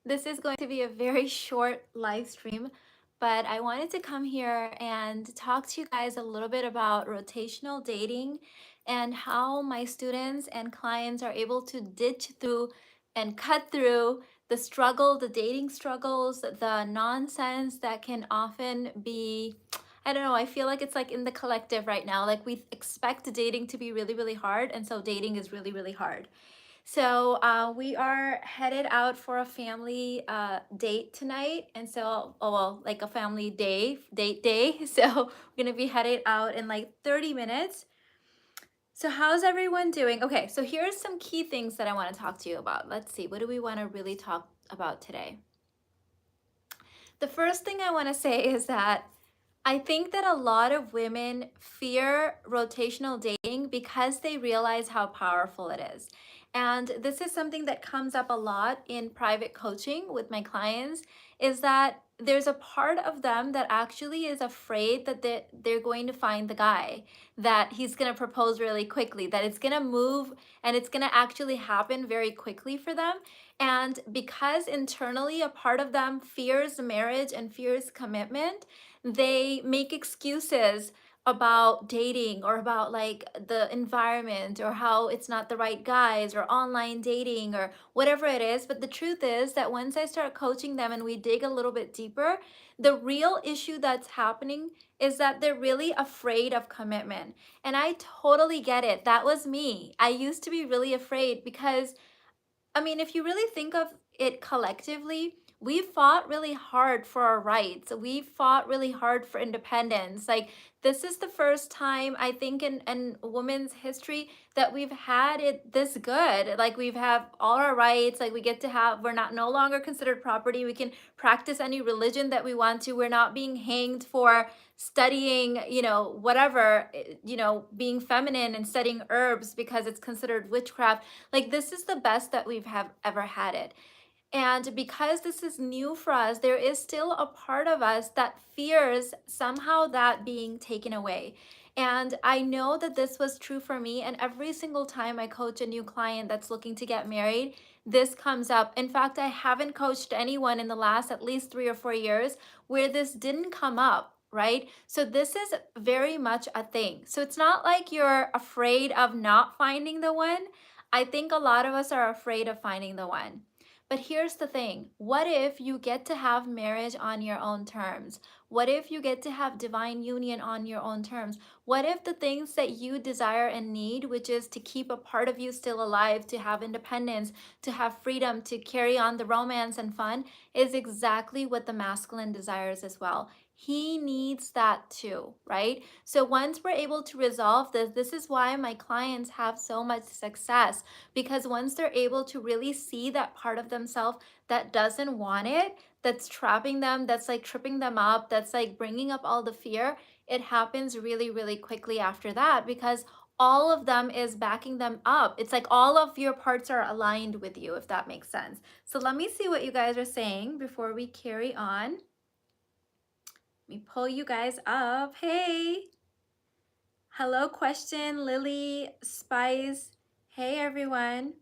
This is going to be a very short live stream, but I wanted to come here and talk to you guys a little bit about rotational dating and how my students and clients are able to ditch through and cut through the struggle, the dating struggles, the nonsense that can often be, I don't know, I feel like it's like in the collective right now. Like we expect dating to be really, really hard, and so dating is really, really hard. So we are headed out for a family date tonight, and so well, like a family date day. So we're gonna be headed out in like 30 minutes. So how's everyone doing? Okay, so here's some key things that I want to talk to you about. Let's see, what do we want to really talk about today? The first thing I want to say is that I think that a lot of women fear rotational dating because they realize how powerful it is. And this is something that comes up a lot in private coaching with my clients, is that there's a part of them that actually is afraid that they're going to find the guy, that he's going to propose really quickly, that it's going to move and it's going to actually happen very quickly for them. And because internally a part of them fears marriage and fears commitment, they make excuses about dating or about like the environment or how it's not the right guys or online dating or whatever it is. But the truth is that once I start coaching them and we dig a little bit deeper, the real issue that's happening is that they're really afraid of commitment. And I totally get it. That was me. I used to be really afraid because I mean, if you really think of it collectively, we fought really hard for our rights. We fought really hard for independence. Like, this is the first time I think in women's history that we've had it this good. Like, we've have all our rights. Like, we get to have, we're not no longer considered property. We can practice any religion that we want to. We're not being hanged for studying, whatever, being feminine and studying herbs because it's considered witchcraft. Like, this is the best that we've have ever had it. And because this is new for us, there is still a part of us that fears somehow that being taken away. And I know that this was true for me. And every single time I coach a new client that's looking to get married, this comes up. In fact, I haven't coached anyone in the last at least 3 or 4 years where this didn't come up, right? So this is very much a thing. So it's not like you're afraid of not finding the one. I think a lot of us are afraid of finding the one. But here's the thing. What if you get to have marriage on your own terms? What if you get to have divine union on your own terms? What if the things that you desire and need, which is to keep a part of you still alive, to have independence, to have freedom, to carry on the romance and fun, is exactly what the masculine desires as well? He needs that too, right? So once we're able to resolve this, this is why my clients have so much success, because once they're able to really see that part of themselves that doesn't want it, that's trapping them, that's like tripping them up, that's like bringing up all the fear, it happens really, really quickly after that because all of them is backing them up. It's like all of your parts are aligned with you, if that makes sense. So let me see what you guys are saying before we carry on. Let me pull you guys up. Hey. Hello, question, Lily, Spice. Hey, everyone.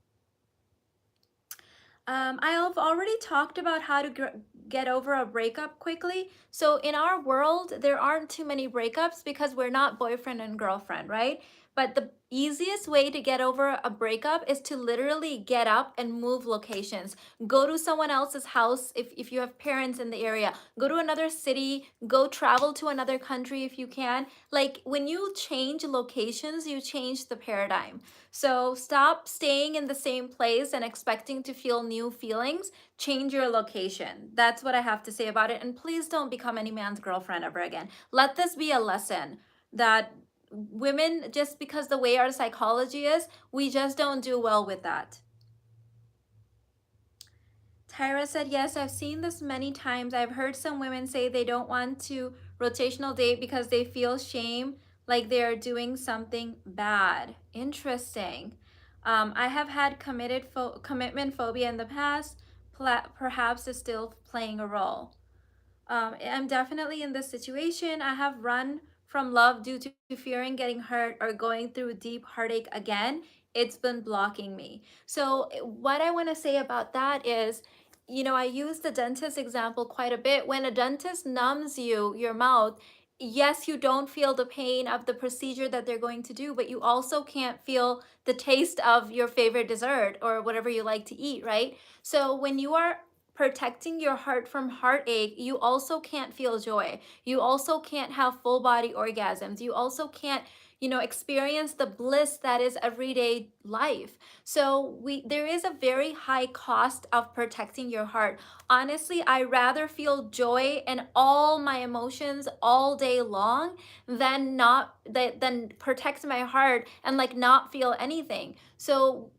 I've already talked about how to get over a breakup quickly. So in our world, there aren't too many breakups because we're not boyfriend and girlfriend, right? But the easiest way to get over a breakup is to literally get up and move locations. Go to someone else's house if you have parents in the area. Go to another city, go travel to another country if you can. Like, when you change locations, you change the paradigm. So stop staying in the same place and expecting to feel new feelings. Change your location. That's what I have to say about it. And please don't become any man's girlfriend ever again. Let this be a lesson that women, just because the way our psychology is, we just don't do well with that. Tyra said, yes, I've seen this many times. I've heard some women say they don't want to rotational date because they feel shame, like they're doing something bad. Interesting. I have had commitment phobia in the past. Perhaps it's still playing a role. I'm definitely in this situation. I have run from love due to fearing getting hurt or going through deep heartache again. It's been blocking me. So what I want to say about that is, I use the dentist example quite a bit. When a dentist numbs your mouth, yes, you don't feel the pain of the procedure that they're going to do, but you also can't feel the taste of your favorite dessert or whatever you like to eat, right? So when you are protecting your heart from heartache, you also can't feel joy. You also can't have full body orgasms. You also can't, experience the bliss that is everyday life. So there is a very high cost of protecting your heart. Honestly, I rather feel joy and all my emotions all day long than protect my heart and like not feel anything. So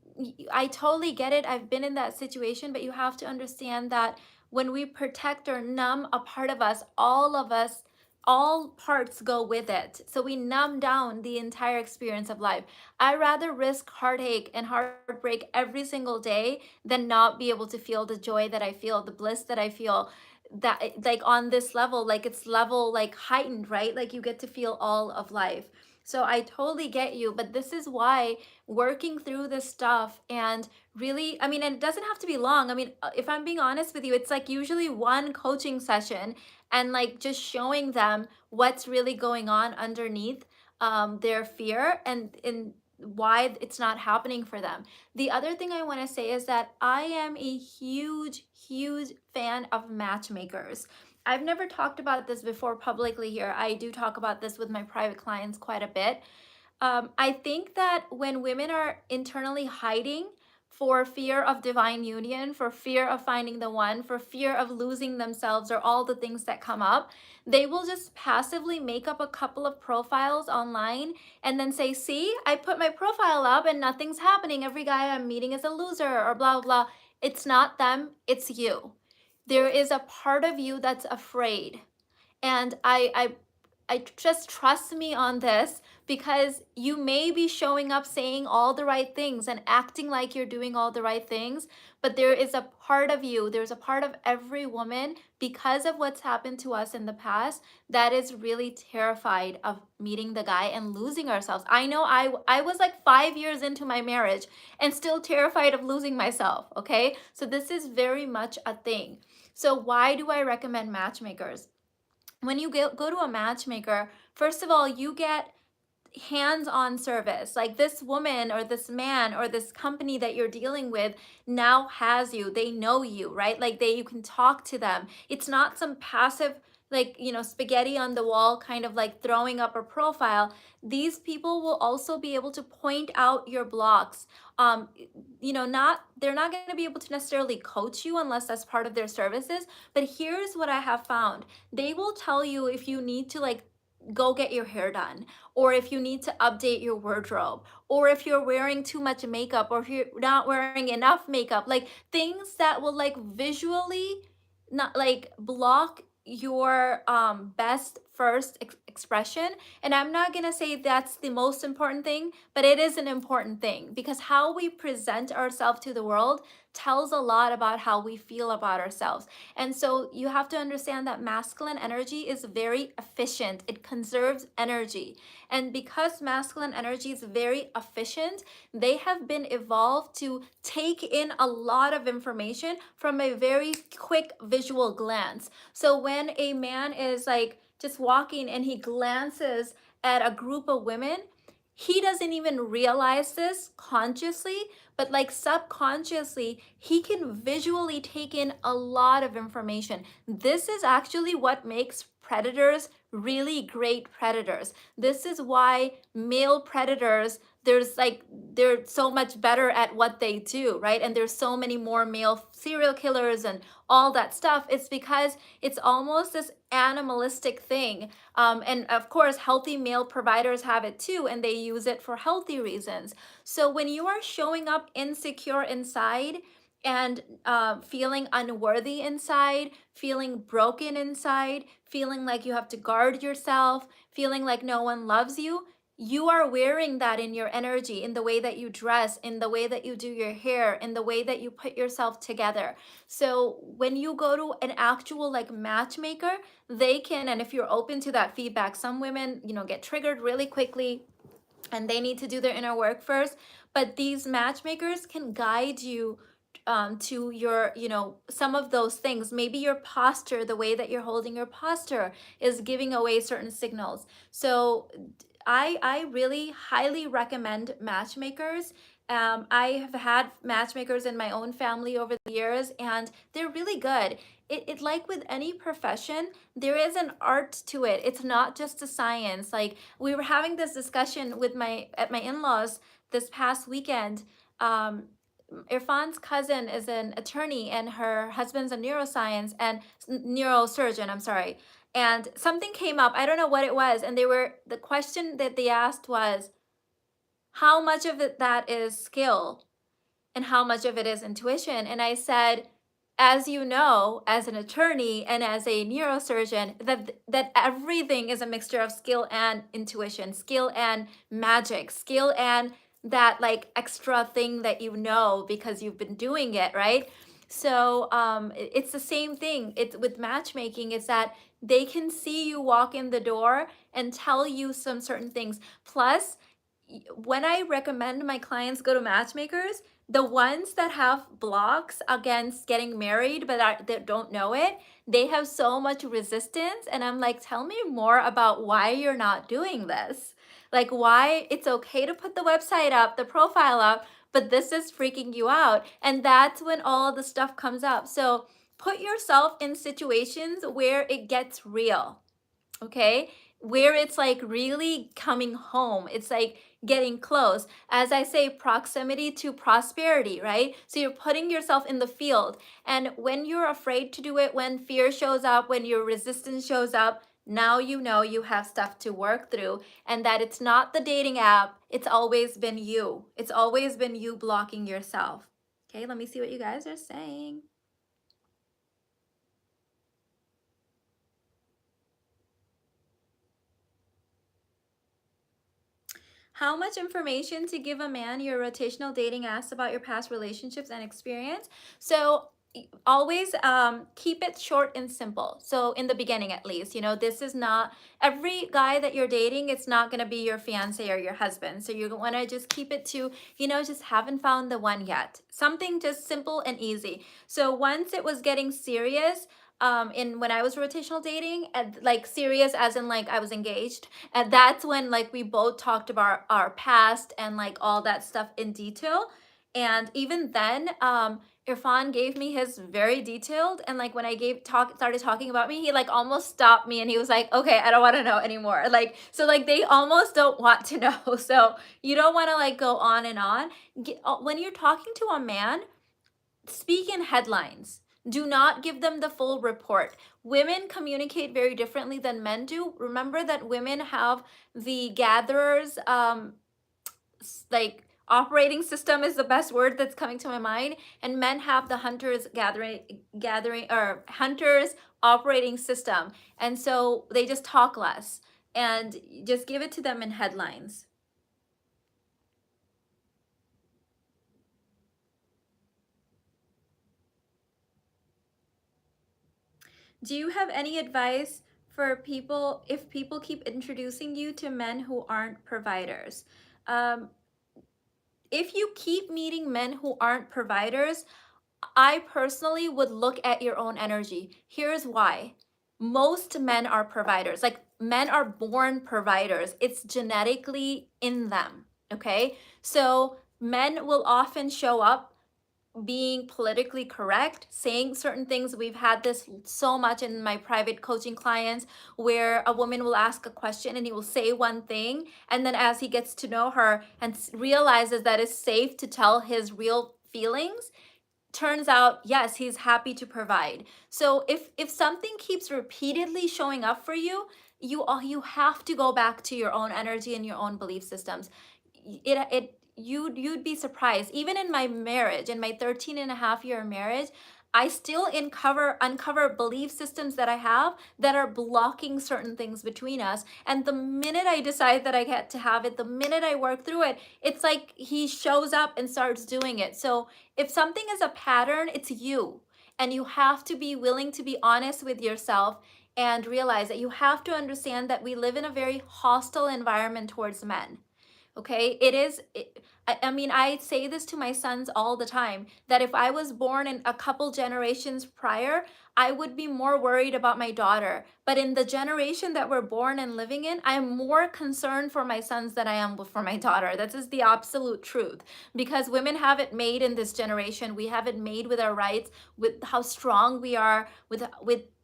I totally get it. I've been in that situation, but you have to understand that when we protect or numb a part of us, all of us, all parts go with it. So we numb down the entire experience of life. I rather risk heartache and heartbreak every single day than not be able to feel the joy that I feel, the bliss that I feel, that like on this level, like it's level like heightened, right? Like you get to feel all of life. So I totally get you, but this is why working through this stuff and really, I mean, and it doesn't have to be long. I mean, if I'm being honest with you, it's like usually one coaching session and like just showing them what's really going on underneath their fear and why it's not happening for them. The other thing I want to say is that I am a huge, huge fan of matchmakers. I've never talked about this before publicly here. I do talk about this with my private clients quite a bit. I think that when women are internally hiding for fear of divine union, for fear of finding the one, for fear of losing themselves, or all the things that come up, they will just passively make up a couple of profiles online and then say, see, I put my profile up and nothing's happening. Every guy I'm meeting is a loser, or blah, blah, blah. It's not them, it's you. There is a part of you that's afraid. And I just trust me on this because you may be showing up saying all the right things and acting like you're doing all the right things, but there is a part of you, there's a part of every woman because of what's happened to us in the past that is really terrified of meeting the guy and losing ourselves. I know I was like 5 years into my marriage and still terrified of losing myself, okay? So this is very much a thing. So why do I recommend matchmakers? When you go to a matchmaker, first of all, you get hands-on service. Like this woman or this man or this company that you're dealing with now has you. They know you, right? Like you can talk to them. It's not some passive like, spaghetti on the wall kind of like throwing up a profile. These people will also be able to point out your blocks. Not they're not going to be able to necessarily coach you unless that's part of their services, but here's what I have found. They will tell you if you need to like go get your hair done, or if you need to update your wardrobe, or if you're wearing too much makeup, or if you're not wearing enough makeup, like things that will like visually not like block your best first expression. And I'm not going to say that's the most important thing, but it is an important thing because how we present ourselves to the world tells a lot about how we feel about ourselves. And so you have to understand that masculine energy is very efficient. It conserves energy. And because masculine energy is very efficient, they have been evolved to take in a lot of information from a very quick visual glance. So when a man is like just walking and he glances at a group of women, he doesn't even realize this consciously, but like subconsciously, he can visually take in a lot of information. This is actually what makes predators really great predators. This is why male predators, they're so much better at what they do, right? And there's so many more male serial killers and all that stuff. It's because it's almost this animalistic thing. And of course, healthy male providers have it too, and they use it for healthy reasons. So when you are showing up insecure inside and feeling unworthy inside, feeling broken inside, feeling like you have to guard yourself, feeling like no one loves you, you are wearing that in your energy, in the way that you dress, in the way that you do your hair, in the way that you put yourself together. So when you go to an actual like matchmaker, they can, and if you're open to that feedback, some women, get triggered really quickly and they need to do their inner work first, but these matchmakers can guide you to your, some of those things. Maybe your posture, the way that you're holding your posture is giving away certain signals. So I really highly recommend matchmakers. I have had matchmakers in my own family over the years, and they're really good. It like with any profession, there is an art to it. It's not just a science. Like we were having this discussion with my in-laws this past weekend. Um, Irfan's cousin is an attorney and her husband's a neuroscience and neurosurgeon, I'm sorry. And something came up, I don't know what it was, and the question that they asked was how much of that is skill and how much of it is intuition. And I said, as you know, as an attorney and as a neurosurgeon, that everything is a mixture of skill and intuition, skill and magic, skill and that like extra thing that you know because you've been doing it, right? So it's the same thing. It's with matchmaking. It's that they can see you walk in the door and tell you some certain things. Plus, when I recommend my clients go to matchmakers, the ones that have blocks against getting married but that don't know it, they have so much resistance. And I'm like, tell me more about why you're not doing this. Like why it's okay to put the website up, the profile up, but this is freaking you out. And that's when all the stuff comes up. So put yourself in situations where it gets real, okay? Where it's like really coming home. It's like getting close. As I say, proximity to prosperity, right? So you're putting yourself in the field. And when you're afraid to do it, when fear shows up, when your resistance shows up, now you know you have stuff to work through and that it's not the dating app. It's always been you. It's always been you blocking yourself. Okay, let me see what you guys are saying. How much information to give a man? Your rotational dating asks about your past relationships and experience. So always keep it short and simple. So in the beginning, at least, this is not every guy that you're dating. It's not going to be your fiance or your husband. So you want to just keep it to, just haven't found the one yet. Something just simple and easy. So once it was getting serious, in when I was rotational dating, and like serious as in like I was engaged, and that's when like we both talked about our past and like all that stuff in detail. And even then, Irfan gave me his very detailed, and like when I started talking about me, he like almost stopped me and he was like, okay, I don't want to know anymore. Like, so like they almost don't want to know. So you don't want to like go on and on. When you're talking to a man, speak in headlines. Do not give them the full report. Women communicate very differently than men do. Remember that women have the gatherers, like operating system is the best word that's coming to my mind, and men have the hunters gathering or hunters operating system. And so they just talk less and just give it to them in headlines. Do you have any advice for people if people keep introducing you to men who aren't providers? Um, if you keep meeting men who aren't providers, I personally would look at your own energy. Here's why. Most men are providers. Like men are born providers. It's genetically in them. Okay. So men will often show up being politically correct, saying certain things. We've had this so much in my private coaching clients where a woman will ask a question and he will say one thing. And then as he gets to know her and realizes that it's safe to tell his real feelings, turns out, yes, he's happy to provide. So if something keeps repeatedly showing up for you, you have to go back to your own energy and your own belief systems. You'd be surprised. Even in my marriage, in my 13 and a half year marriage, I still uncover belief systems that I have that are blocking certain things between us. And the minute I decide that I get to have it, the minute I work through it, it's like he shows up and starts doing it. So if something is a pattern, it's you. And you have to be willing to be honest with yourself and realize that you have to understand that we live in a very hostile environment towards men. Okay, it is. I mean, I say this to my sons all the time, that if I was born in a couple generations prior, I would be more worried about my daughter. But in the generation that we're born and living in, I am more concerned for my sons than I am for my daughter. That is the absolute truth. Because women have it made in this generation. We have it made with our rights, with how strong we are, with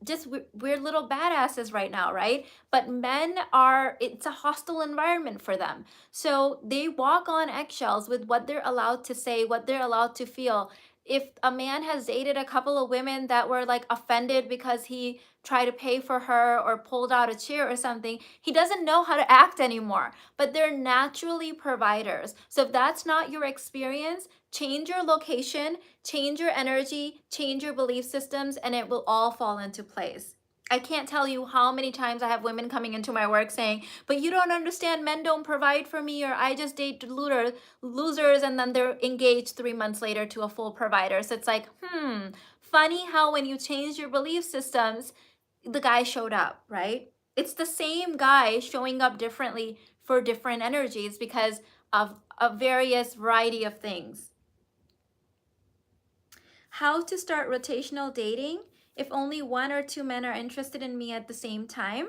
just we're little badasses right now, right? But men are, it's a hostile environment for them. So they walk on eggshells with what they're allowed to say, what they're allowed to feel. If a man has dated a couple of women that were like offended because he tried to pay for her or pulled out a chair or something, he doesn't know how to act anymore. But they're naturally providers. So if that's not your experience, change your location, change your energy, change your belief systems, and it will all fall into place. I can't tell you how many times I have women coming into my work saying, but you don't understand, men don't provide for me, or I just date losers, and then they're engaged 3 months later to a full provider. So it's like, funny how when you change your belief systems, the guy showed up, right? It's the same guy showing up differently for different energies because of a various variety of things. How to start rotational dating if only one or two men are interested in me at the same time.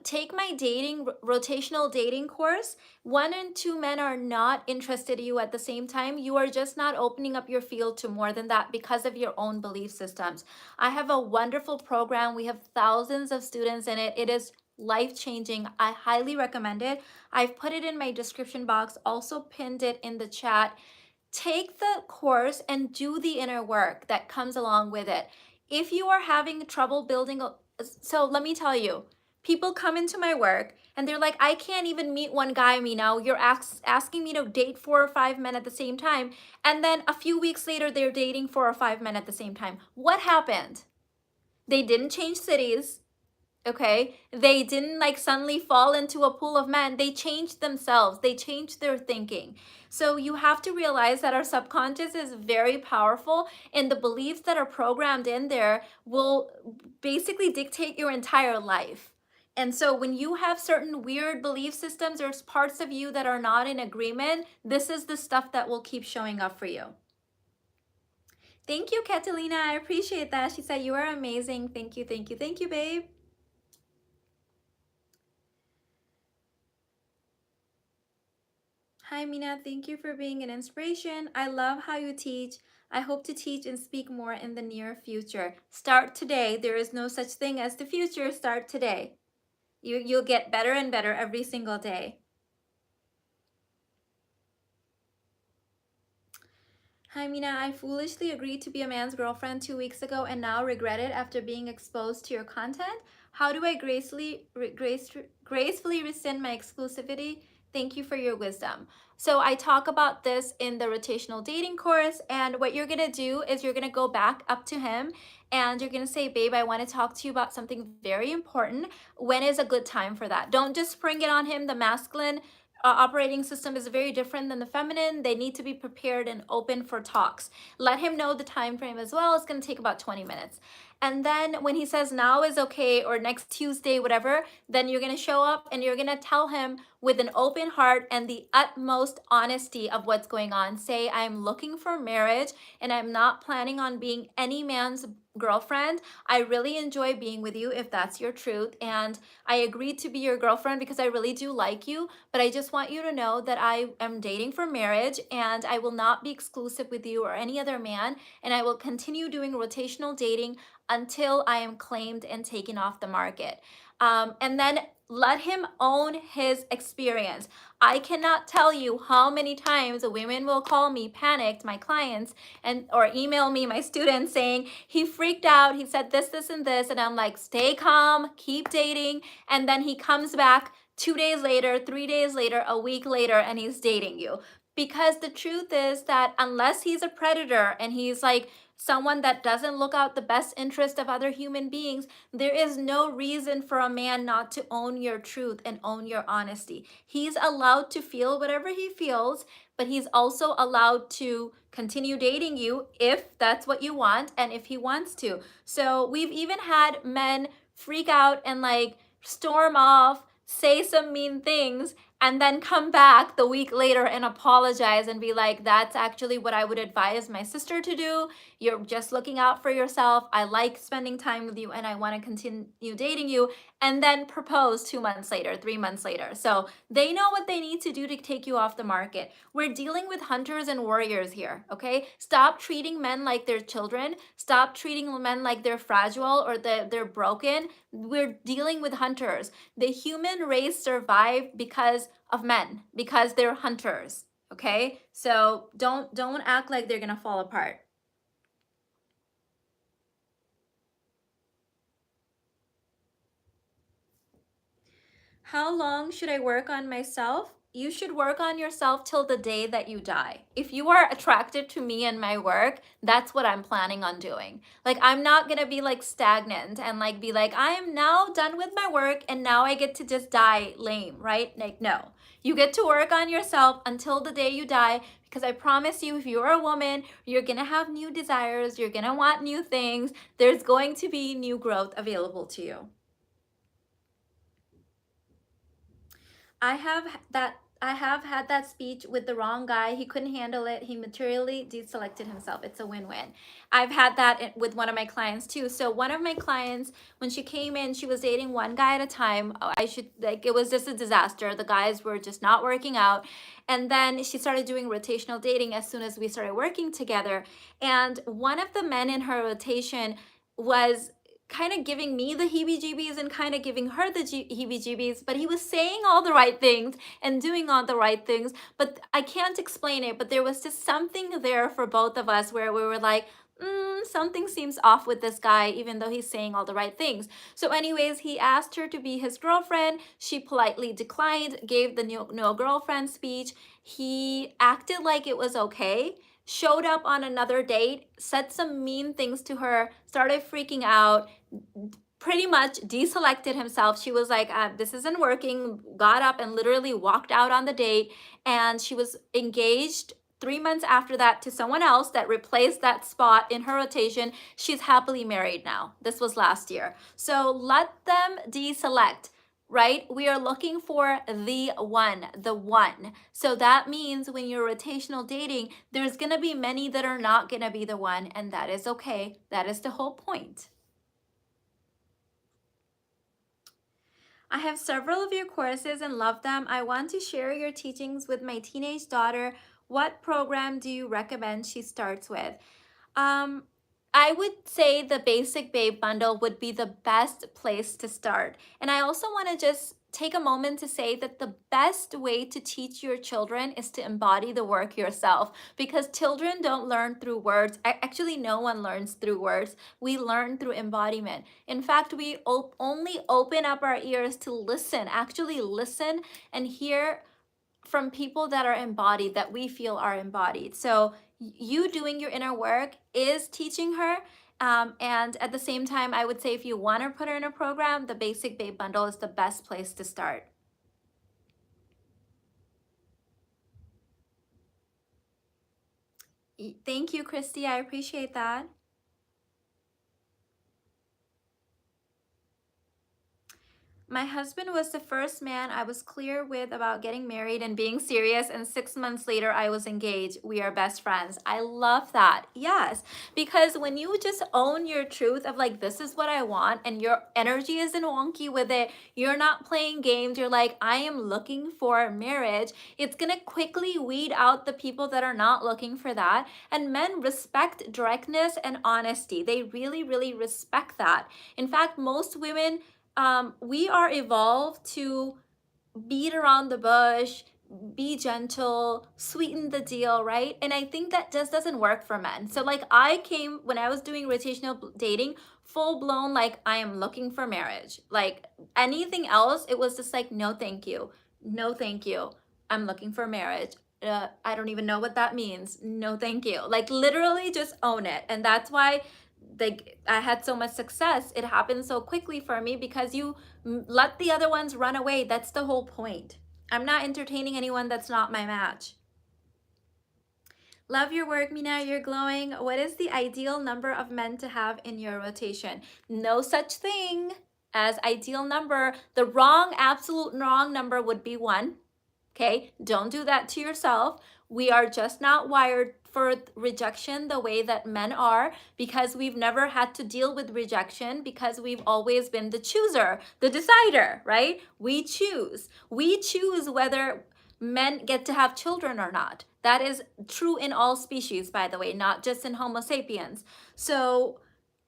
Take my rotational dating course. One and two men are not interested in you at the same time. You are just not opening up your field to more than that because of your own belief systems. I have a wonderful program. We have thousands of students in it. It is life-changing. I highly recommend it. I've put it in my description box, also pinned it in the chat. Take the course and do the inner work that comes along with it. If you are having trouble building, so let me tell you, people come into my work and they're like, I can't even meet one guy, Mina. You're asking me to date 4 or 5 men at the same time. And then a few weeks later, they're dating 4 or 5 men at the same time. What happened? They didn't change cities. Okay, they didn't like suddenly fall into a pool of men. They changed themselves. They changed their thinking. So you have to realize that our subconscious is very powerful, and the beliefs that are programmed in there will basically dictate your entire life. And so when you have certain weird belief systems or parts of you that are not in agreement, this is the stuff that will keep showing up for you. Thank you, Catalina. I appreciate that. She said you are amazing. Thank you, thank you, thank you, babe. Hi, Mina. Thank you for being an inspiration. I love how you teach. I hope to teach and speak more in the near future. Start today. There is no such thing as the future. Start today. You'll get better and better every single day. Hi, Mina. I foolishly agreed to be a man's girlfriend 2 weeks ago and now regret it after being exposed to your content. How do I gracefully rescind my exclusivity? Thank you for your wisdom. So I talk about this in the rotational dating course, and what you're gonna do is you're gonna go back up to him and you're gonna say, babe, I wanna talk to you about something very important. When is a good time for that? Don't just spring it on him. The masculine operating system is very different than the feminine. They need to be prepared and open for talks. Let him know the time frame as well. It's going to take about 20 minutes. And then when he says now is okay, or next Tuesday, whatever, then you're going to show up and you're going to tell him with an open heart and the utmost honesty of what's going on. Say, I'm looking for marriage and I'm not planning on being any man's girlfriend. I really enjoy being with you if that's your truth, and I agreed to be your girlfriend because I really do like you, but I just want you to know that I am dating for marriage and I will not be exclusive with you or any other man, and I will continue doing rotational dating until I am claimed and taken off the market. And then let him own his experience. I cannot tell you how many times women will call me panicked, my clients, and or email me, my students, saying he freaked out, he said this, and this, and I'm like, stay calm, keep dating, and then he comes back 2 days later, 3 days later, a week later, and he's dating you. Because the truth is that unless he's a predator and he's like someone that doesn't look out the best interest of other human beings, there is no reason for a man not to own your truth and own your honesty. He's allowed to feel whatever he feels, but he's also allowed to continue dating you if that's what you want and if he wants to. So we've even had men freak out and like storm off, say some mean things and then come back the week later and apologize and be like, that's actually what I would advise my sister to do. You're just looking out for yourself. I like spending time with you and I want to continue dating you. And then propose 2 months later, 3 months later. So they know what they need to do to take you off the market. We're dealing with hunters and warriors here, okay? Stop treating men like they're children. Stop treating men like they're fragile or they're broken. We're dealing with hunters. The human race survived because of men, because they're hunters, okay? So don't act like they're gonna fall apart. How long should I work on myself? You should work on yourself till the day that you die. If you are attracted to me and my work, that's what I'm planning on doing. Like, I'm not gonna be like stagnant and like be like, I am now done with my work and now I get to just die lame, right? Like, no. You get to work on yourself until the day you die, because I promise you, if you're a woman, you're gonna have new desires, you're gonna want new things, there's going to be new growth available to you. I have had that speech with the wrong guy. He couldn't handle it. He materially deselected himself. It's a win-win. I've had that with one of my clients too. So one of my clients, when she came in, she was dating one guy at a time. It was just a disaster. The guys were just not working out. And then she started doing rotational dating as soon as we started working together. And one of the men in her rotation was kind of giving me the heebie-jeebies and kind of giving her the heebie-jeebies, but he was saying all the right things and doing all the right things, but I can't explain it, but there was just something there for both of us where we were like, something seems off with this guy, even though he's saying all the right things. So anyways, he asked her to be his girlfriend. She politely declined, gave the no girlfriend speech. He acted like it was okay, showed up on another date, said some mean things to her, started freaking out, pretty much deselected himself. She was like, this isn't working, got up and literally walked out on the date. And she was engaged 3 months after that to someone else that replaced that spot in her rotation. She's happily married now. This was last year. So let them deselect, right? We are looking for the one, the one. So that means when you're rotational dating, there's gonna be many that are not gonna be the one, and that is okay. That is the whole point. I have several of your courses and love them. I want to share your teachings with my teenage daughter. What program do you recommend she starts with? Um, I would say the Basic Babe bundle would be the best place to start. And I also want to just take a moment to say that the best way to teach your children is to embody the work yourself, because children don't learn through words. Actually, no one learns through words. We learn through embodiment. In fact, we only open up our ears to listen, actually listen and hear from people that are embodied, that we feel are embodied. So you doing your inner work is teaching her. And at the same time, I would say if you want to put her in a program, the Basic Babe bundle is the best place to start. Thank you, Christy. I appreciate that. My husband was the first man I was clear with about getting married and being serious, and 6 months later I was engaged. We are best friends. I love that. Yes, because when you just own your truth of like, this is what I want, and your energy isn't wonky with it, you're not playing games, you're like, I am looking for marriage, it's gonna quickly weed out the people that are not looking for that. And men respect directness and honesty. They really, really respect that. In fact, most women, we are evolved to beat around the bush, be gentle, sweeten the deal, right? And I think that just doesn't work for men. So like I came, when I was doing rotational dating, full blown, like I am looking for marriage. Like anything else, it was just like, no, thank you. No, thank you. I'm looking for marriage. I don't even know what that means. No, thank you. Like literally just own it. And that's why I had so much success. It happened so quickly for me because you let the other ones run away. That's the whole point. I'm not entertaining anyone that's not my match. Love your work, Mina. You're glowing. What is the ideal number of men to have in your rotation? No such thing as ideal number. The absolute wrong number would be one. Okay, don't do that to yourself. We are just not wired for rejection the way that men are, because we've never had to deal with rejection, because we've always been the chooser, the decider, right? We choose. We choose whether men get to have children or not. That is true in all species, by the way, not just in Homo sapiens. So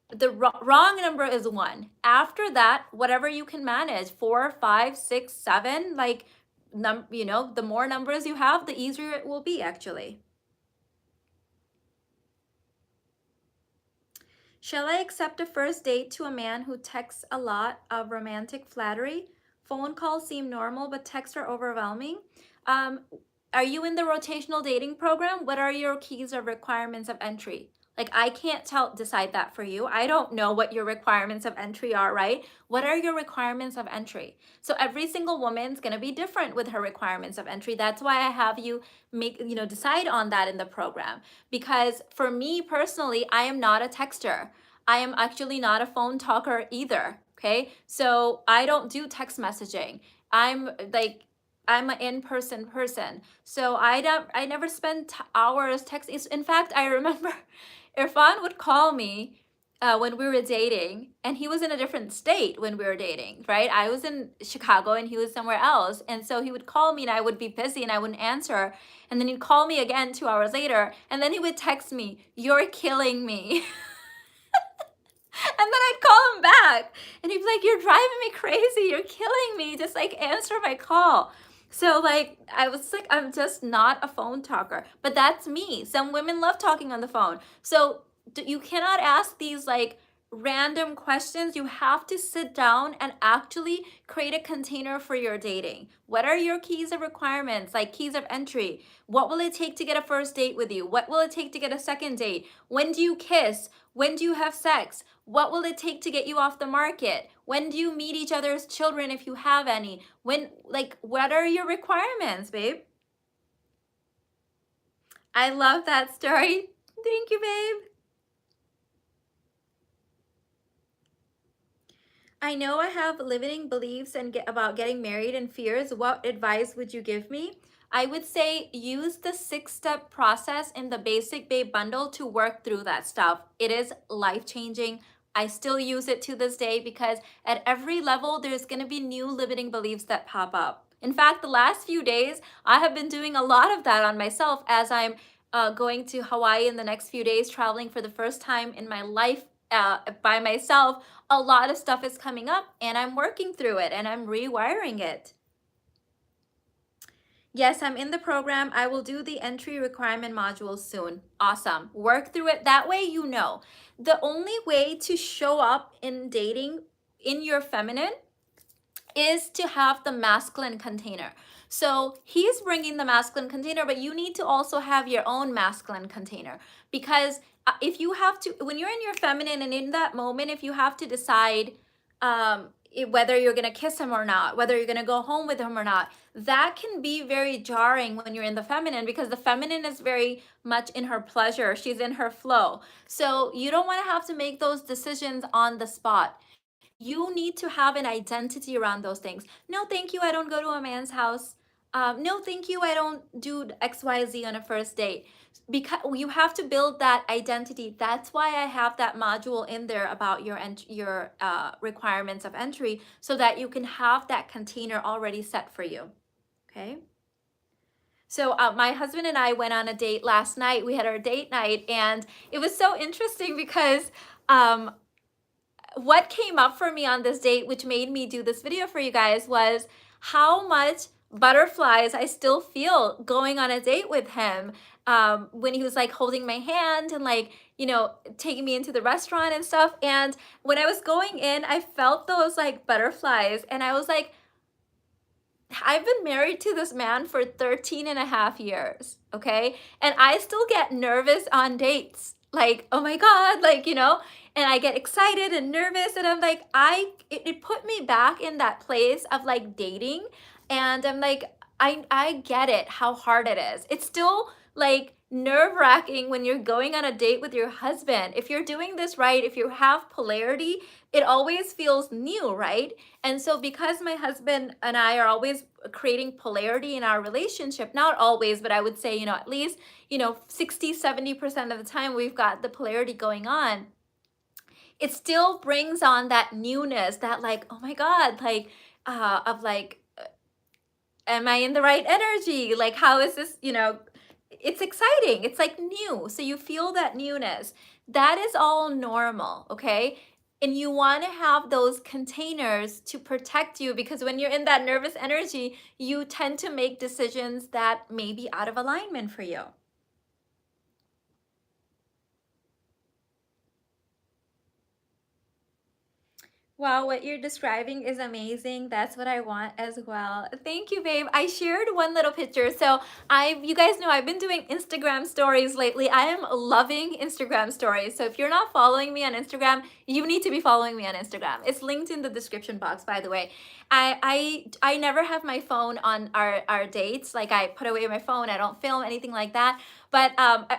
the wrong number is one. After that, whatever you can manage, 4, 5, 6, 7, like, the more numbers you have, the easier it will be, actually. Shall I accept a first date to a man who texts a lot of romantic flattery? Phone calls seem normal, but texts are overwhelming. Um, are you in the rotational dating program? What are your keys or requirements of entry? Like, I can't decide that for you. I don't know what your requirements of entry are, right? What are your requirements of entry? So every single woman's going to be different with her requirements of entry. That's why I have you decide on that in the program. Because for me personally, I am not a texter. I am actually not a phone talker either. Okay. So I don't do text messaging. I'm an in-person person. So I never spend hours texting. In fact, I remember Irfan would call me when we were dating, and he was in a different state when we were dating, right? I was in Chicago and he was somewhere else. And so he would call me and I would be busy and I wouldn't answer. And then he'd call me again 2 hours later. And then he would text me, "You're killing me." And then I'd call him back and he'd be like, "You're driving me crazy. You're killing me. Just like answer my call." So like, I was like, I'm just not a phone talker, but that's me. Some women love talking on the phone. So you cannot ask these like random questions. You have to sit down and actually create a container for your dating. What are your keys of requirements, like keys of entry? What will it take to get a first date with you? What will it take to get a second date? When do you kiss? When do you have sex? What will it take to get you off the market? When do you meet each other's children if you have any? What are your requirements, babe? I love that story. Thank you, babe. I know I have limiting beliefs about getting married and fears. What advice would you give me? I would say use the 6-step process in the Basic Babe bundle to work through that stuff. It is life-changing. I still use it to this day because at every level, there's going to be new limiting beliefs that pop up. In fact, the last few days, I have been doing a lot of that on myself as I'm going to Hawaii in the next few days, traveling for the first time in my life by myself. A lot of stuff is coming up and I'm working through it and I'm rewiring it. Yes, I'm in the program. I will do the entry requirement module soon. Awesome. Work through it. That way you know. The only way to show up in dating in your feminine is to have the masculine container. So he's bringing the masculine container, but you need to also have your own masculine container, because if you have to, when you're in your feminine and in that moment, if you have to decide whether you're going to kiss him or not, whether you're going to go home with him or not, that can be very jarring when you're in the feminine, because the feminine is very much in her pleasure. She's in her flow. So you don't want to have to make those decisions on the spot. You need to have an identity around those things. No, thank you, I don't go to a man's house. No, thank you, I don't do XYZ on a first date. Because you have to build that identity. That's why I have that module in there about your requirements of entry, so that you can have that container already set for you. Okay. So my husband and I went on a date last night. We had our date night, and it was so interesting because what came up for me on this date, which made me do this video for you guys, was how much butterflies I still feel going on a date with him. When he was like holding my hand and like, taking me into the restaurant and stuff. And when I was going in, I felt those like butterflies, and I was like, I've been married to this man for 13 and a half years, okay? And I still get nervous on dates. Like, oh my God, and I get excited and nervous, and I'm like, it put me back in that place of like dating. And I'm like, I get it, how hard it is. It's still like, nerve-wracking when you're going on a date with your husband. If you're doing this right, if you have polarity, it always feels new, right? And so because my husband and I are always creating polarity in our relationship, not always, but I would say, at least, 60, 70% of the time we've got the polarity going on, it still brings on that newness, that like, oh my God, like, of like, am I in the right energy? Like, how is this, it's exciting. It's like new. So you feel that newness. That is all normal, okay? And you want to have those containers to protect you, because when you're in that nervous energy, you tend to make decisions that may be out of alignment for you. Wow, what you're describing is amazing. That's what I want as well. Thank you, babe. I shared one little picture. So you guys know I've been doing Instagram stories lately. I am loving Instagram stories. So if you're not following me on Instagram, you need to be following me on Instagram. It's linked in the description box, by the way. I never have my phone on our dates. Like, I put away my phone. I don't film anything like that. But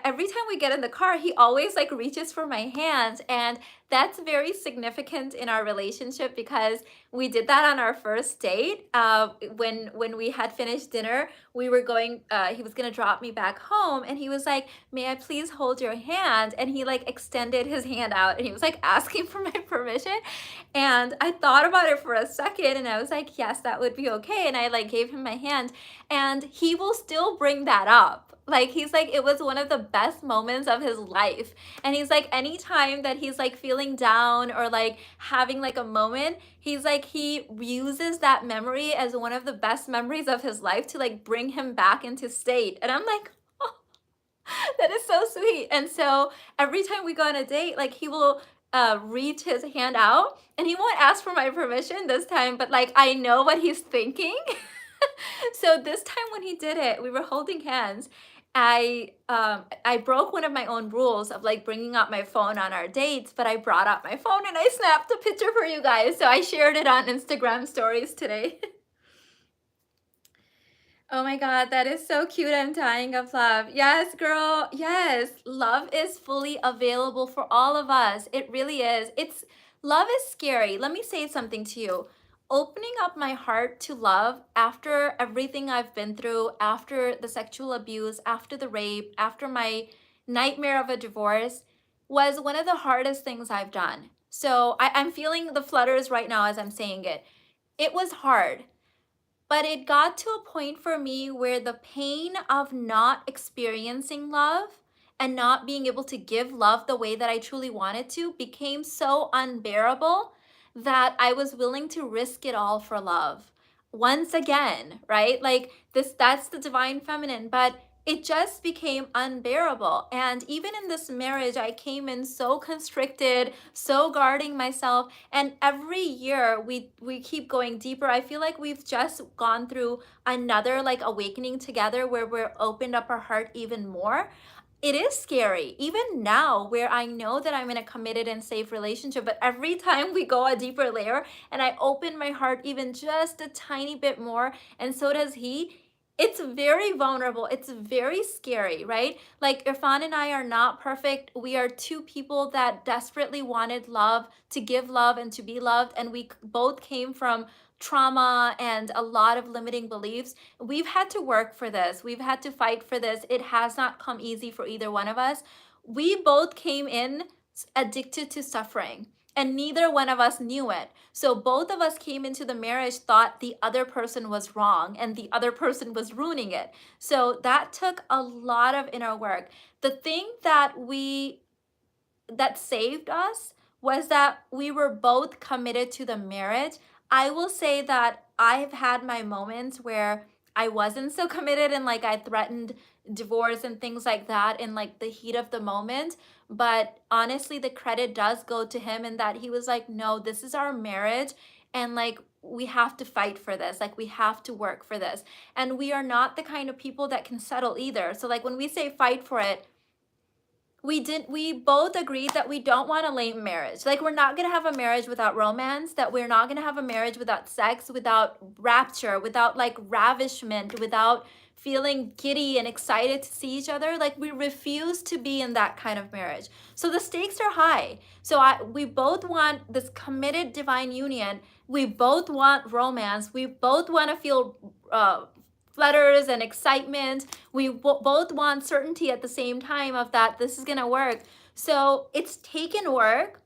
every time we get in the car, he always like reaches for my hand, and that's very significant in our relationship, because we did that on our first date. When we had finished dinner, we were going. He was gonna drop me back home, and he was like, "May I please hold your hand?" And he like extended his hand out, and he was like asking for my permission. And I thought about it for a second, and I was like, "Yes, that would be okay." And I like gave him my hand, and he will still bring that up. Like, he's like, it was one of the best moments of his life. And he's like, anytime that he's like feeling down or like having like a moment, he's like, he uses that memory as one of the best memories of his life to like bring him back into state. And I'm like, oh, that is so sweet. And so every time we go on a date, like, he will reach his hand out, and he won't ask for my permission this time, but like, I know what he's thinking. So this time when he did it, we were holding hands. I broke one of my own rules of like bringing up my phone on our dates, but I brought up my phone and I snapped a picture for you guys. So I shared it on Instagram stories today. Oh my God, that is so cute. I'm dying of love. Yes, girl. Yes. Love is fully available for all of us. It really is. Love is scary. Let me say something to you. Opening up my heart to love after everything I've been through, after the sexual abuse, after the rape, after my nightmare of a divorce, was one of the hardest things I've done. So I'm feeling the flutters right now as I'm saying it. It was hard. But it got to a point for me where the pain of not experiencing love and not being able to give love the way that I truly wanted to became so unbearable that I was willing to risk it all for love. Once again, right? Like this, that's the divine feminine, but it just became unbearable. And even in this marriage, I came in so constricted, so guarding myself. And every year we keep going deeper. I feel like we've just gone through another like awakening together where we're opened up our heart even more. It is scary, even now, where I know that I'm in a committed and safe relationship. But every time we go a deeper layer and I open my heart even just a tiny bit more, and so does he, it's very vulnerable. It's very scary, right? Like, Irfan and I are not perfect. We are two people that desperately wanted love, to give love and to be loved. And we both came from trauma and a lot of limiting beliefs. We've had to work for this. We've had to fight for this. It has not come easy for either one of us. We both came in addicted to suffering, and neither one of us knew it. So both of us came into the marriage thought the other person was wrong and the other person was ruining it. So that took a lot of inner work. The thing that saved us was that we were both committed to the marriage. I will say that I've had my moments where I wasn't so committed, and like I threatened divorce and things like that in like the heat of the moment. But honestly, the credit does go to him in that he was like, no, this is our marriage. And like, we have to fight for this. Like, we have to work for this. And we are not the kind of people that can settle either. So like when we say fight for it, we both agreed that we don't want a lame marriage. Like, we're not going to have a marriage without romance, that we're not going to have a marriage without sex, without rapture, without like ravishment, without feeling giddy and excited to see each other. Like, we refuse to be in that kind of marriage. So the stakes are high. So we both want this committed divine union. We both want romance. We both want to feel flutters and excitement. We both want certainty at the same time of that this is gonna work. So it's taken work.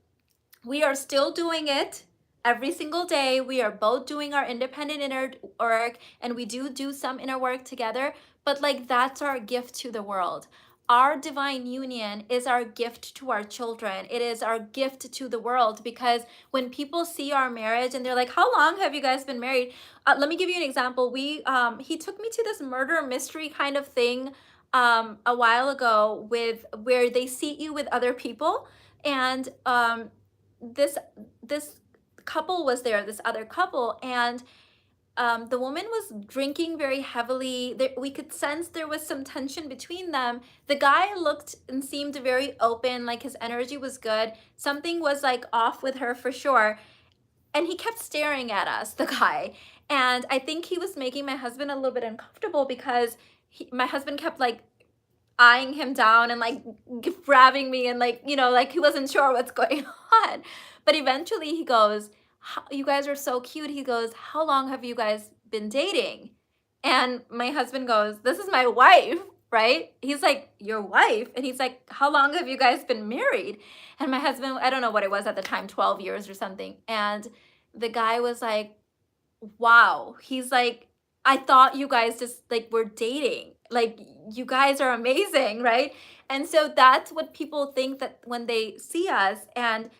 We are still doing it every single day. We are both doing our independent inner work, and we do some inner work together, but like, that's our gift to the world. Our divine union is our gift to our children. It is our gift to the world, because when people see our marriage and they're like, how long have you guys been married? Let me give you an example. He took me to this murder mystery kind of thing a while ago, with where they seat you with other people, and this this couple was there, this other couple, and the woman was drinking very heavily. We could sense there was some tension between them. The guy looked and seemed very open, like his energy was good. Something was like off with her for sure. And he kept staring at us, the guy. And I think he was making my husband a little bit uncomfortable, because my husband kept like eyeing him down and like grabbing me, and like, like he wasn't sure what's going on. But eventually he goes, you guys are so cute. He goes, how long have you guys been dating? And my husband goes, this is my wife, right? He's like, your wife? And he's like, how long have you guys been married? And my husband, I don't know what it was at the time, 12 years or something. And the guy was like, wow. He's like, I thought you guys just like were dating. Like, you guys are amazing, right? And so that's what people think, that when they see us. And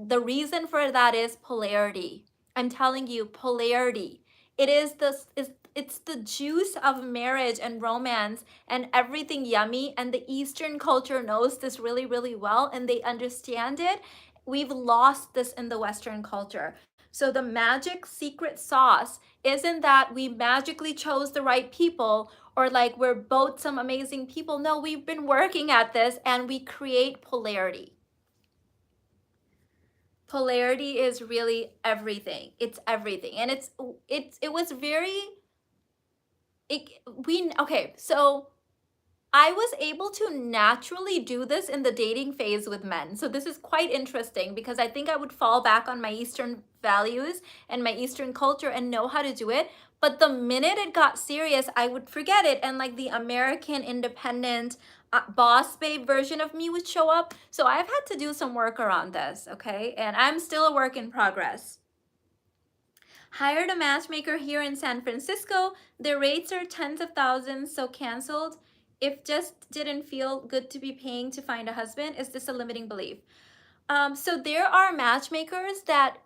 the reason for that is polarity. I'm telling you, polarity. It is this is it's the juice of marriage and romance and everything yummy. And the Eastern culture knows this really, really well, and they understand it. We've lost this in the Western culture. So the magic secret sauce isn't that we magically chose the right people, or like we're both some amazing people. No, we've been working at this, and we create polarity. Polarity is really everything. It's everything. And it was very okay, so I was able to naturally do this in the dating phase with men. So this is quite interesting, because I think I would fall back on my Eastern values and my Eastern culture and know how to do it. But the minute it got serious, I would forget it. And like the American independent boss babe version of me would show up. So I've had to do some work around this, okay? And I'm still a work in progress. Hired a matchmaker here in San Francisco. Their rates are tens of thousands, so canceled. If just didn't feel good to be paying to find a husband, is this a limiting belief? So there are matchmakers that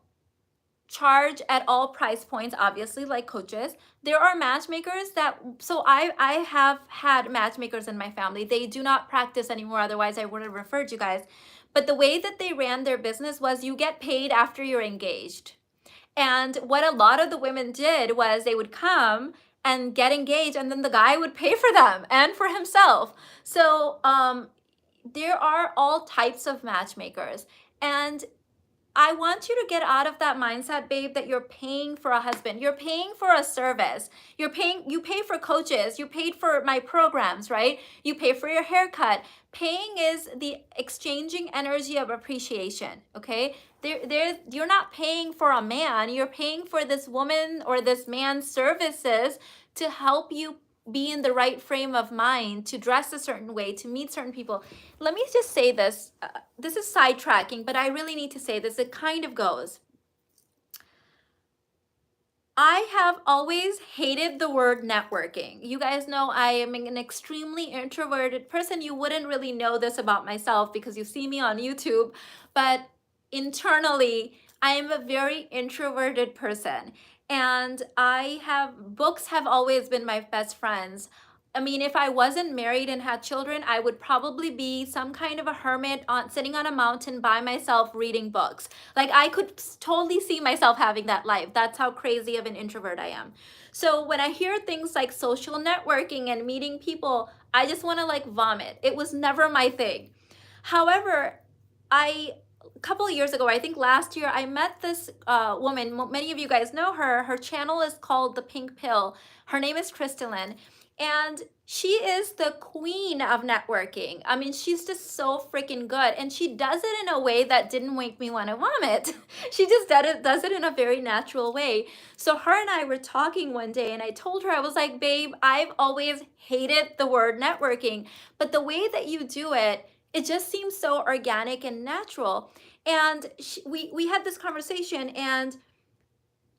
charge at all price points, obviously, like coaches. There are matchmakers that, so I have had matchmakers in my family. They do not practice anymore, otherwise I would have referred you guys. But the way that they ran their business was, you get paid after you're engaged. And what a lot of the women did was, they would come and get engaged, and then the guy would pay for them and for himself. So there are all types of matchmakers. And I want you to get out of that mindset, babe, that you're paying for a husband. You're paying for a service. You pay for coaches. You paid for my programs, right? You pay for your haircut. Paying is the exchanging energy of appreciation, okay? You're not paying for a man. You're paying for this woman or this man's services to help you be in the right frame of mind, to dress a certain way, to meet certain people. Let me just say this. This is sidetracking, but I really need to say this. It kind of goes. I have always hated the word networking. You guys know I am an extremely introverted person. You wouldn't really know this about myself because you see me on YouTube, but internally, I am a very introverted person. And books have always been my best friends. I mean, if I wasn't married and had children, I would probably be some kind of a hermit sitting on a mountain by myself reading books. Like, I could totally see myself having that life. That's how crazy of an introvert I am. So when I hear things like social networking and meeting people, I just want to like vomit. It was never my thing. However, a couple of years ago, I think last year, I met this woman. Many of you guys know her. Her channel is called The Pink Pill. Her name is Crystalline, and she is the queen of networking. I mean, she's just so freaking good, and she does it in a way that didn't make me want to vomit. She just does it in a very natural way. So her and I were talking one day, and I told her, I was like, babe, I've always hated the word networking, but the way that you do it, it just seems so organic and natural. And we had this conversation, and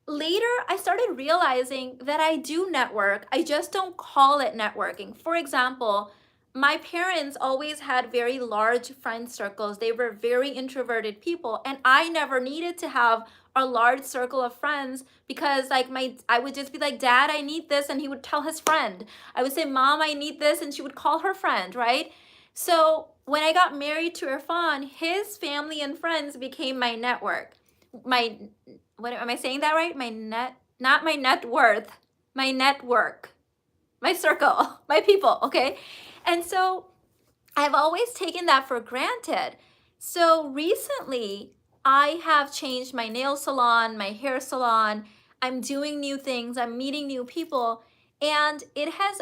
later I started realizing that I do network. I just don't call it networking. For example, my parents always had very large friend circles. They were very introverted people, and I never needed to have a large circle of friends because like I would just be like, Dad, I need this, and he would tell his friend. I would say, Mom, I need this, and she would call her friend, right? So when I got married to Irfan, his family and friends became my network. My, what am I saying that right? Not my net worth, my network, my circle, my people, okay? And so I've always taken that for granted. So recently, I have changed my nail salon, my hair salon. I'm doing new things, I'm meeting new people, and it has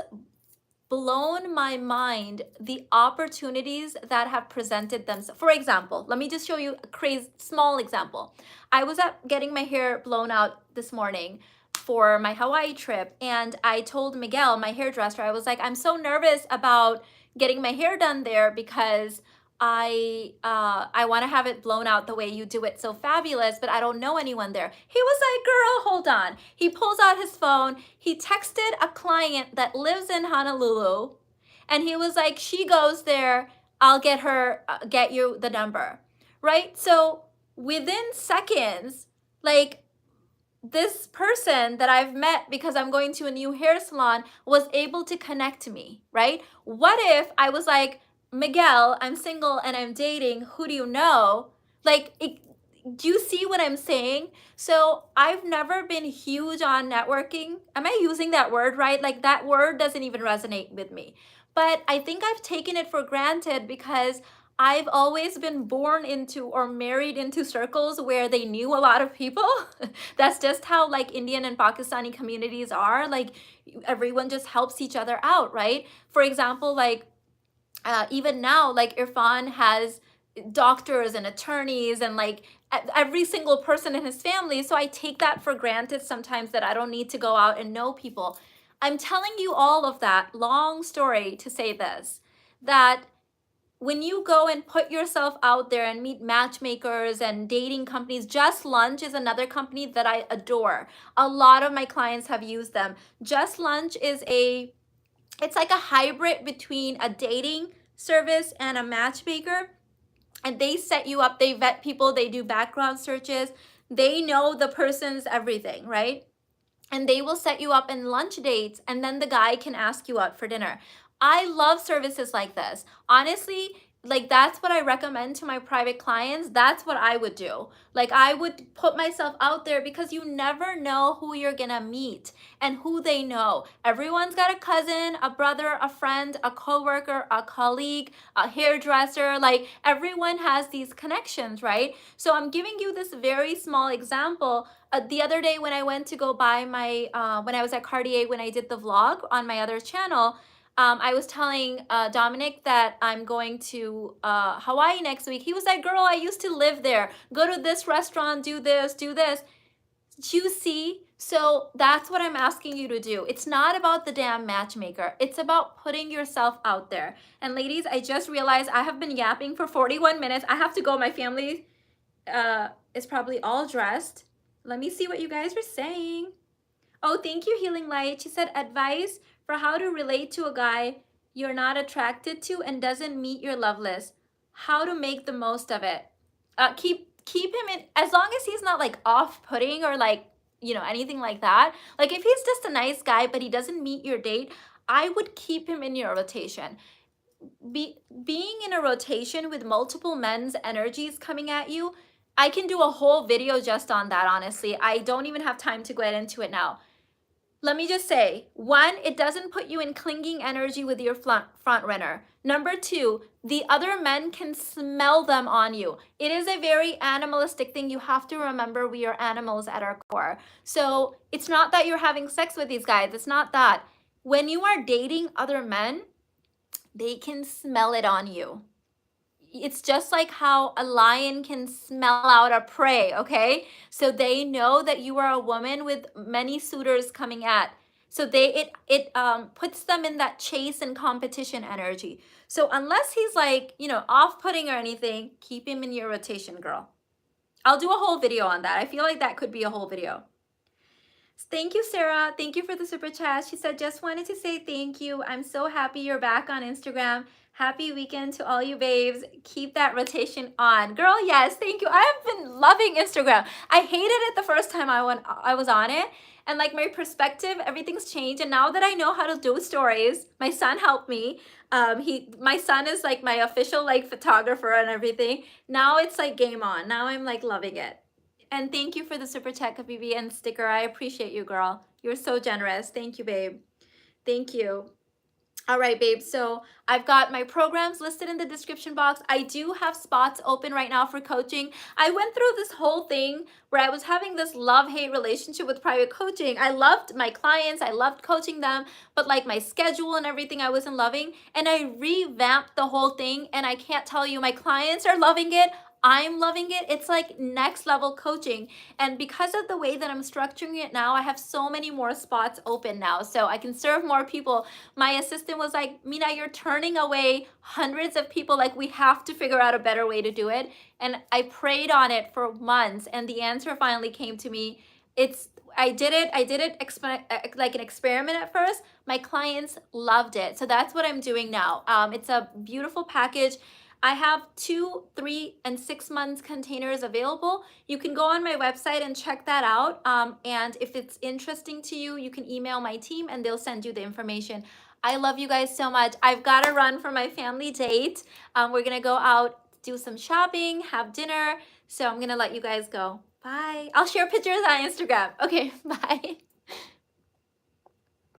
blown my mind the opportunities that have presented themselves. For example, let me just show you a crazy small example. I was up getting my hair blown out this morning for my Hawaii trip, and I told Miguel, my hairdresser, I was like, I'm so nervous about getting my hair done there because I want to have it blown out the way you do it so fabulous, but I don't know anyone there. He was like, girl, hold on. He pulls out his phone. He texted a client that lives in Honolulu, and he was like, she goes there. I'll get you the number, right? So within seconds, like, this person that I've met because I'm going to a new hair salon was able to connect to me, right? What if I was like, Miguel, I'm single and I'm dating, who do you know? Like, do you see what I'm saying? So I've never been huge on networking. Am I using that word right? Like, that word doesn't even resonate with me. But I think I've taken it for granted because I've always been born into or married into circles where they knew a lot of people. That's just how like Indian and Pakistani communities are. Like, everyone just helps each other out, right? For example, like even now, like Irfan has doctors and attorneys and like every single person in his family. So I take that for granted sometimes that I don't need to go out and know people. I'm telling you all of that long story to say this, that when you go and put yourself out there and meet matchmakers and dating companies, Just Lunch is another company that I adore. A lot of my clients have used them. Just Lunch is it's like a hybrid between a dating service and a matchmaker. And they set you up, they vet people, they do background searches, they know the person's everything, right? And they will set you up in lunch dates, and then the guy can ask you out for dinner. I love services like this. Honestly, like, that's what I recommend to my private clients. That's what I would do. Like, I would put myself out there because you never know who you're gonna meet and who they know. Everyone's got a cousin, a brother, a friend, a coworker, a colleague, a hairdresser. Like, everyone has these connections, right? So I'm giving you this very small example. The other day when I went to go buy my, when I was at Cartier, when I did the vlog on my other channel, I was telling Dominic that I'm going to Hawaii next week. He was like, girl, I used to live there. Go to this restaurant, do this, do this. Do you see? So that's what I'm asking you to do. It's not about the damn matchmaker. It's about putting yourself out there. And ladies, I just realized I have been yapping for 41 minutes. I have to go. My family is probably all dressed. Let me see what you guys are saying. Oh, thank you, Healing Light. She said, advice for how to relate to a guy you're not attracted to and doesn't meet your love list. How to make the most of it. Keep him in, as long as he's not like off-putting or like, you know, anything like that. Like, if he's just a nice guy, but he doesn't meet your date, I would keep him in your rotation. Being in a rotation with multiple men's energies coming at you, I can do a whole video just on that, honestly. I don't even have time to get into it now. let me just say, one, it doesn't put you in clinging energy with your front runner. Number two, the other men can smell them on you. It is a very animalistic thing. You have to remember we are animals at our core. So it's not that you're having sex with these guys. It's not that. When you are dating other men, they can smell it on you. It's just like how a lion can smell out a prey, okay? So they know that you are a woman with many suitors coming at. So it puts them in that chase and competition energy. So unless he's like, off-putting or anything, keep him in your rotation, girl. I'll do a whole video on that. I feel like that could be a whole video. Thank you, Sarah. Thank you for the super chat. She said, just wanted to say thank you. I'm so happy you're back on Instagram. Happy weekend to all you babes. Keep that rotation on. Girl, yes, thank you. I have been loving Instagram. I hated it the first time I was on it. And like my perspective, everything's changed. And now that I know how to do stories, my son helped me. My son is like my official like photographer and everything. Now it's like game on. Now I'm like loving it. And thank you for the super chat, Kabibi, and sticker. I appreciate you, girl. You're so generous. Thank you, babe. Thank you. All right, babe. So I've got my programs listed in the description box. I do have spots open right now for coaching. I went through this whole thing where I was having this love-hate relationship with private coaching. I loved my clients. I loved coaching them, but like my schedule and everything I wasn't loving. And I revamped the whole thing. And I can't tell you, my clients are loving it. I'm loving it. It's like next level coaching. And because of the way that I'm structuring it now, I have so many more spots open now. So I can serve more people. My assistant was like, Mina, you're turning away hundreds of people. Like, we have to figure out a better way to do it. And I prayed on it for months, and the answer finally came to me. I did it like an experiment at first. My clients loved it. So that's what I'm doing now. It's a beautiful package. I have 2, 3, and 6 months containers available. You can go on my website and check that out. And if it's interesting to you, you can email my team and they'll send you the information. I love you guys so much. I've got to run for my family date. We're going to go out, do some shopping, have dinner. So I'm going to let you guys go. Bye. I'll share pictures on Instagram. Okay, bye.